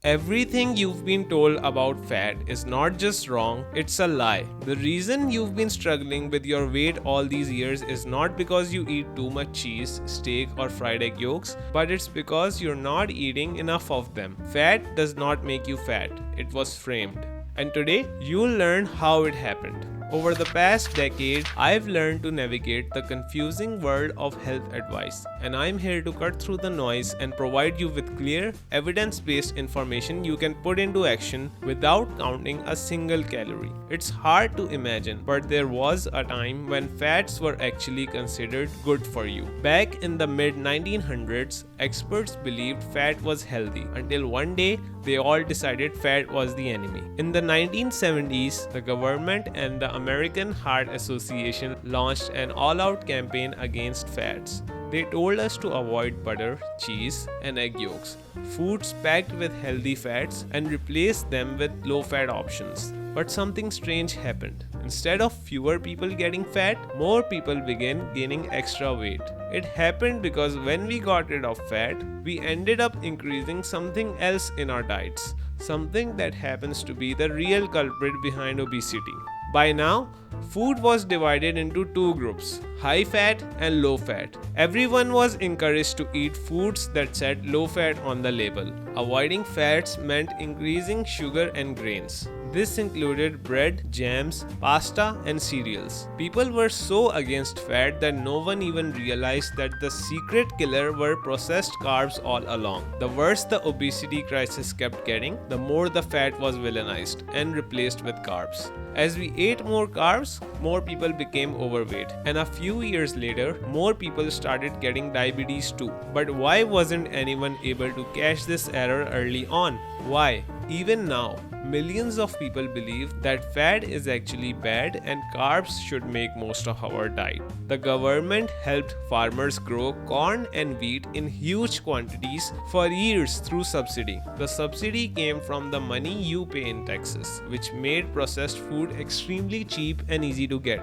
Everything you've been told about fat is not just wrong, it's a lie. The reason you've been struggling with your weight all these years is not because you eat too much cheese, steak, or fried egg yolks, but it's because you're not eating enough of them. Fat does not make you fat, it was framed. And today, you'll learn how it happened. Over the past decade, I've learned to navigate the confusing world of health advice, and I'm here to cut through the noise and provide you with clear, evidence based information you can put into action without counting a single calorie. It's hard to imagine, but there was a time when fats were actually considered good for you. Back in the mid 1900s, experts believed fat was healthy until one day they all decided fat was the enemy. In the 1970s, the government and the American Heart Association launched an all-out campaign against fats. They told us to avoid butter, cheese, and egg yolks, foods packed with healthy fats, and replace them with low-fat options. But something strange happened. Instead of fewer people getting fat, more people began gaining extra weight. It happened because when we got rid of fat, we ended up increasing something else in our diets, something that happens to be the real culprit behind obesity. By now, food was divided into two groups, high fat and low fat. Everyone was encouraged to eat foods that said low fat on the label. Avoiding fats meant increasing sugar and grains. This included bread, jams, pasta, and cereals. People were so against fat that no one even realized that the secret killer were processed carbs all along. The worse the obesity crisis kept getting, the more the fat was villainized and replaced with carbs. As we ate more carbs, more people became overweight, and a few years later, more people started getting diabetes too. But why wasn't anyone able to catch this error early on? Why? Even now, millions of people believe that fat is actually bad and carbs should make most of our diet. The government helped farmers grow corn and wheat in huge quantities for years through subsidy. The subsidy came from the money you pay in taxes, which made processed food extremely cheap and easy to get.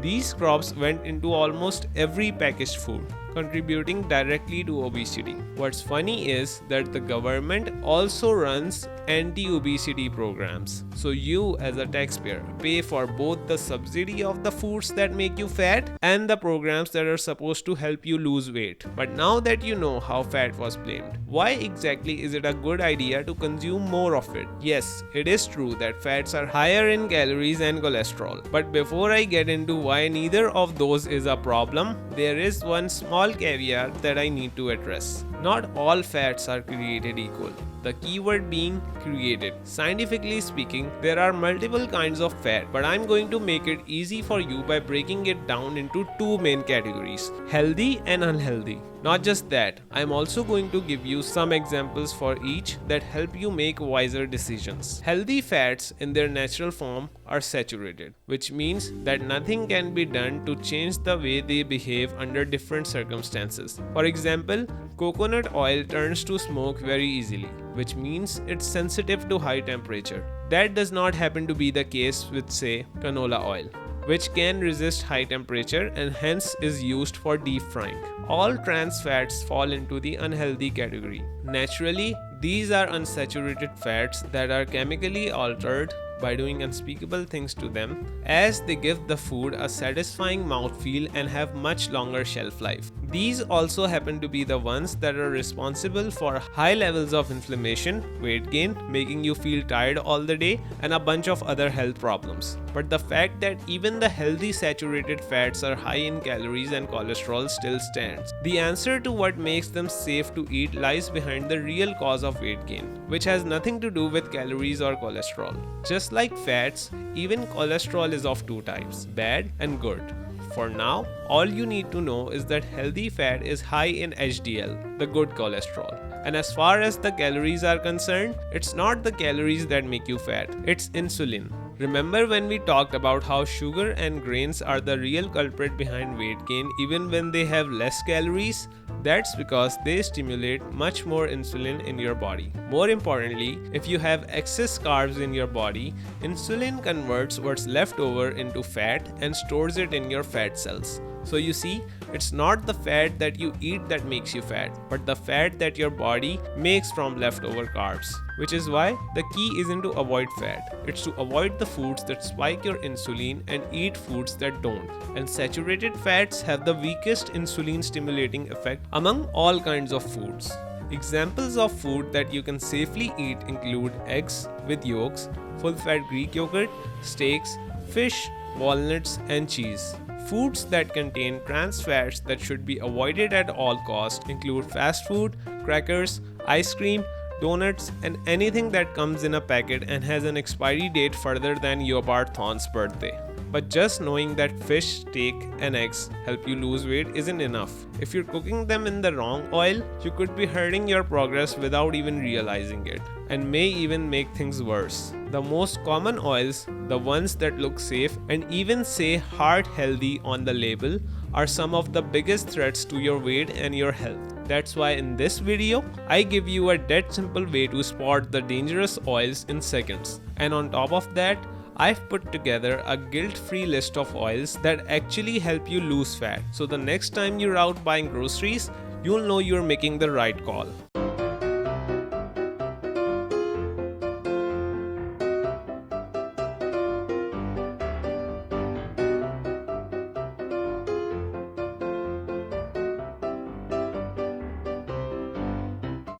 These crops went into almost every packaged food, contributing directly to obesity. What's funny is that the government also runs anti-obesity programs. So you as a taxpayer pay for both the subsidy of the foods that make you fat and the programs that are supposed to help you lose weight. But now that you know how fat was blamed, why exactly is it a good idea to consume more of it? Yes, it is true that fats are higher in calories and cholesterol. But before I get into why neither of those is a problem, there is one small caveat that I need to address. Not all fats are created equal. The keyword being created. Scientifically speaking, there are multiple kinds of fat, but I'm going to make it easy for you by breaking it down into two main categories, healthy and unhealthy. Not just that, I'm also going to give you some examples for each that help you make wiser decisions. Healthy fats in their natural form are saturated, which means that nothing can be done to change the way they behave under different circumstances. For example, coconut oil turns to smoke very easily, which means it's sensitive to high temperature. That does not happen to be the case with, say, canola oil, which can resist high temperature and hence is used for deep frying. All trans fats fall into the unhealthy category. Naturally, these are unsaturated fats that are chemically altered by doing unspeakable things to them, as they give the food a satisfying mouthfeel and have much longer shelf life. These also happen to be the ones that are responsible for high levels of inflammation, weight gain, making you feel tired all the day, and a bunch of other health problems. But the fact that even the healthy saturated fats are high in calories and cholesterol still stands. The answer to what makes them safe to eat lies behind the real cause of weight gain, which has nothing to do with calories or cholesterol. Just like fats, even cholesterol is of two types, bad and good. For now, all you need to know is that healthy fat is high in HDL, the good cholesterol. And as far as the calories are concerned, it's not the calories that make you fat, it's insulin. Remember when we talked about how sugar and grains are the real culprit behind weight gain even when they have less calories? That's because they stimulate much more insulin in your body. More importantly, if you have excess carbs in your body, insulin converts what's left over into fat and stores it in your fat cells. So you see, it's not the fat that you eat that makes you fat, but the fat that your body makes from leftover carbs. Which is why the key isn't to avoid fat, it's to avoid the foods that spike your insulin and eat foods that don't. And saturated fats have the weakest insulin stimulating effect among all kinds of foods. Examples of food that you can safely eat include eggs with yolks, full-fat Greek yogurt, steaks, fish, walnuts, and cheese. Foods that contain trans fats that should be avoided at all costs include fast food, crackers, ice cream, donuts, and anything that comes in a packet and has an expiry date further than Yobart Thon's birthday. But just knowing that fish, steak, and eggs help you lose weight isn't enough. If you're cooking them in the wrong oil, you could be hurting your progress without even realizing it, and may even make things worse. The most common oils, the ones that look safe and even say heart healthy on the label, are some of the biggest threats to your weight and your health. That's why in this video, I give you a dead simple way to spot the dangerous oils in seconds. And on top of that, I've put together a guilt-free list of oils that actually help you lose fat. So the next time you're out buying groceries, you'll know you're making the right call.